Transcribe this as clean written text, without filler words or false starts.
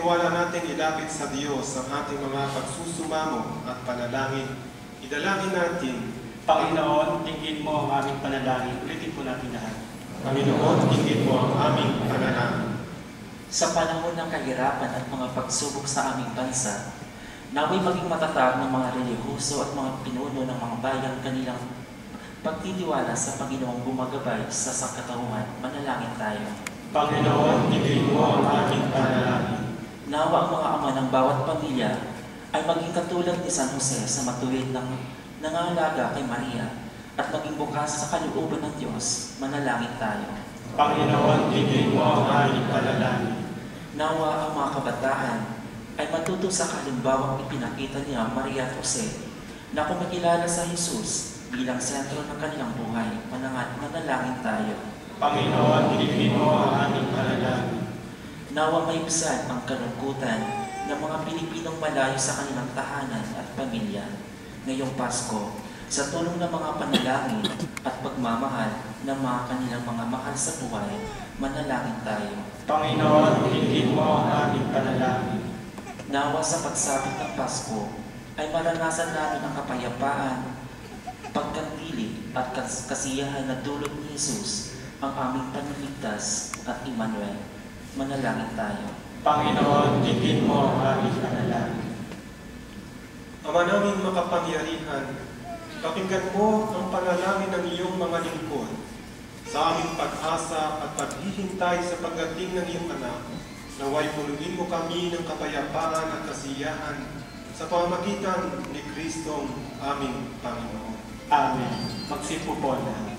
tiwala natin ilapit sa Diyos ang ating mga pagsusumamo at panalangin. Idalangin natin. Panginoon, tingin mo ang aming panalangin. Ulitin po natin lahat. Panginoon, tingin mo ang aming panalangin. Sa panahon ng kahirapan at mga pagsubok sa aming bansa, naway maging matatag ng mga relihiyoso at mga pinuno ng mga bayang kanilang pagtitiwala sa Panginoong gumagabay sa sangkatauhan. Manalangin tayo. Panginoon, tingin mo ang aming panalangin. Nawa ang mga ama ng bawat pamilya ay maging katulad ni San Jose sa matuwid ng nangangalaga kay Maria at maging bukas sa kalooban ng Diyos. Manalangin tayo. Panginoon, tingin mo ang aming panalangin. Nawa ang mga kabataan ay matuto sa kalimbawang ipinakita niya Maria at Jose na kumikilala sa Jesus bilang sentro ng kanilang buhay. Manalangin tayo. Panginoon, tingin mo ang aming panalangin. Nawa maibsan ang kalungkutan ng mga Pilipinong malayo sa kanilang tahanan at pamilya ngayong Pasko sa tulong ng mga panalangin at pagmamahal ng mga kanilang mga mahal sa buhay. Manalangin tayo. Panginoon, tingin mo ang aming panalangin. Nawa sa pagsapit ng Pasko ay maranasan namin ang kapayapaan, pagkantili at kasiyahan na dulot ni Jesus, ang aming Panligtas at Emmanuel. Manalangin tayo. Panginoon, tingin mo ang aming panalangin. Ama naming makapangyarihan, pakinggan mo ang panalangin ng iyong mga lingkod sa aming pag-asa at paghihintay sa pagdating ng iyong anak. Naway punuin mo kami ng kapayapaan at kasiyahan sa pamamagitan ni Kristong aming Panginoon. Amen. Magsipo po na.